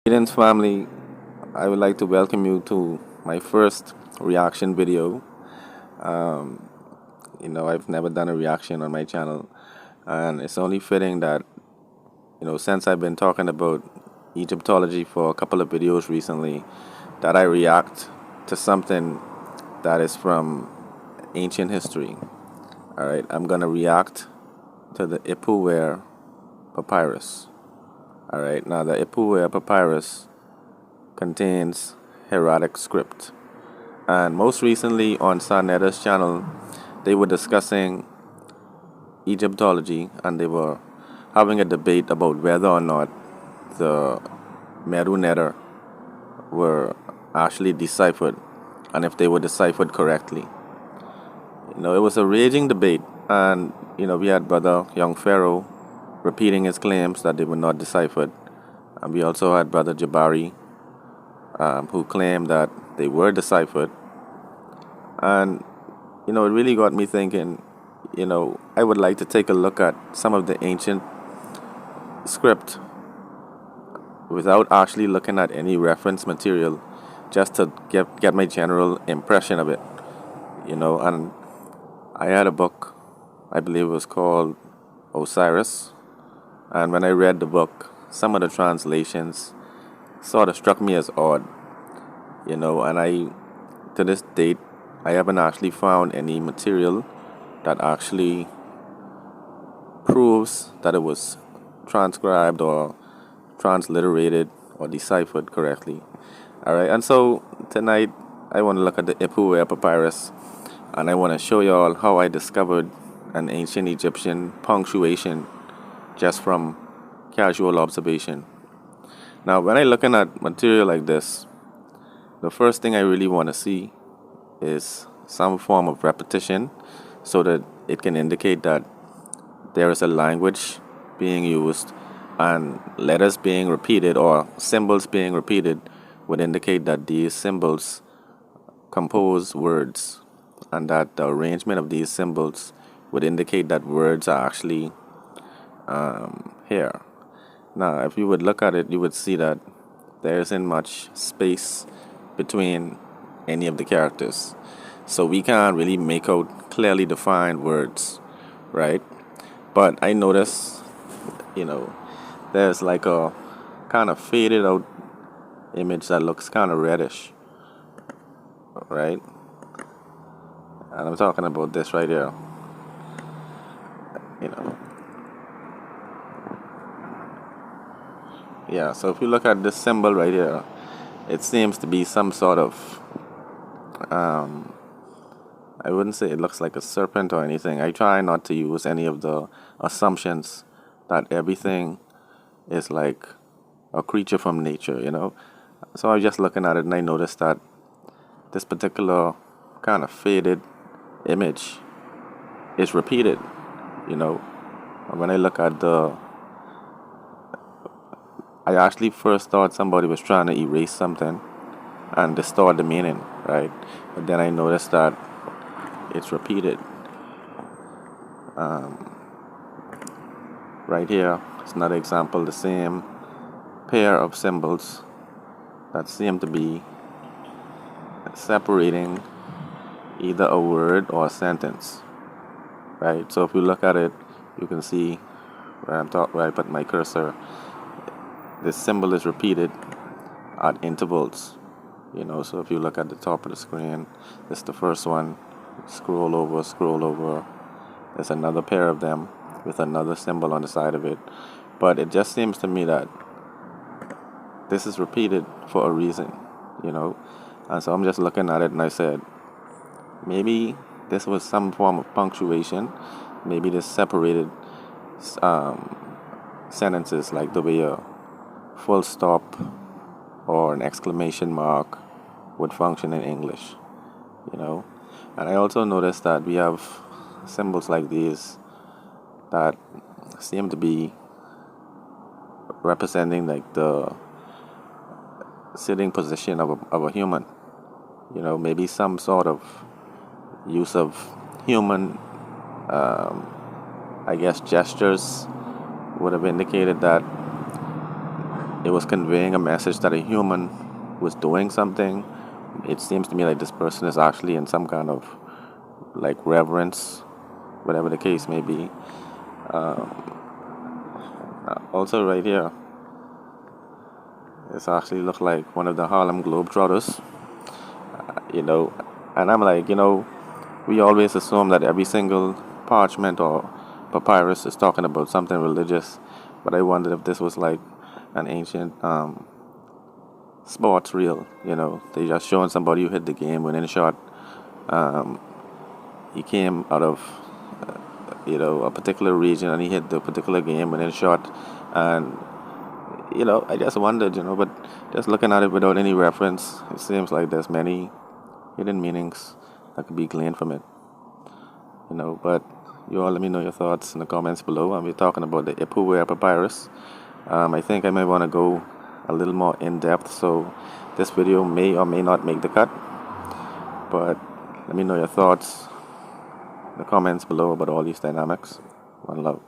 Greetings, family. I would like to welcome you to my first reaction video. I've never done a reaction on my channel, and it's only fitting that, since I've been talking about Egyptology for a couple of videos recently, that I react to something that is from ancient history. All right, I'm gonna react to the Ipuwer Papyrus. All right, now the Ipuwer Papyrus contains Hieratic script. And most recently on Sarneta's channel, they were discussing Egyptology and they were having a debate about whether or not the Meru Neter were actually deciphered and if they were deciphered correctly. It was a raging debate, and we had Brother Young Pharaoh repeating his claims that they were not deciphered, and we also had Brother Jabari who claimed that they were deciphered. And it really got me thinking. I would like to take a look at some of the ancient script without actually looking at any reference material, just to get my general impression of it. And I had a book, I believe it was called Osiris, and when I read the book, some of the translations sort of struck me as odd. And to this date, I haven't actually found any material that actually proves that it was transcribed or transliterated or deciphered correctly. Alright, and so tonight I want to look at the Ipuwer Papyrus, and I want to show y'all how I discovered an ancient Egyptian punctuation just from casual observation. Now, when I'm looking at material like this, the first thing I really want to see is some form of repetition so that it can indicate that there is a language being used, and letters being repeated or symbols being repeated would indicate that these symbols compose words, and that the arrangement of these symbols would indicate that words are actually here. Now, if you would look at it, you would see that there isn't much space between any of the characters. So we can't really make out clearly defined words, right? But I notice, there's like a kind of faded out image that looks kind of reddish, right? And I'm talking about this right here, you know. Yeah, so if you look at this symbol right here, it seems to be some sort of, I wouldn't say it looks like a serpent or anything. I try not to use any of the assumptions that everything is like a creature from nature. So I was just looking at it and I noticed that this particular kind of faded image is repeated, And when I look at I actually first thought somebody was trying to erase something and distort the meaning, right? But then I noticed that it's repeated. Right here, it's another example, the same pair of symbols that seem to be separating either a word or a sentence, right? So if you look at it, you can see where I put my cursor. This symbol is repeated at intervals, So if you look at the top of the screen, this is the first one. Scroll over. There's another pair of them with another symbol on the side of it. But it just seems to me that this is repeated for a reason, And so I'm just looking at it and I said, maybe this was some form of punctuation. Maybe this separated sentences, like the way a full stop or an exclamation mark would function in English, And I also noticed that we have symbols like these that seem to be representing like the sitting position of a human, maybe some sort of use of human, I guess, gestures would have indicated that it was conveying a message that a human was doing something. It seems to me like this person is actually in some kind of like reverence, whatever the case may be. Also, right here, this actually looked like one of the Harlem Globetrotters, you know. And I'm like, we always assume that every single parchment or papyrus is talking about something religious, but I wondered if this was like an ancient sports reel. They just showing somebody who hit the game winning shot. He came out of a particular region and he hit the particular game winning shot, and I just wondered, but just looking at it without any reference, it seems like there's many hidden meanings that could be gleaned from it. But you all let me know your thoughts in the comments below. And we're talking about the Ipuwer Papyrus. I think I might want to go a little more in depth, so this video may or may not make the cut. But let me know your thoughts in the comments below about all these dynamics. One love.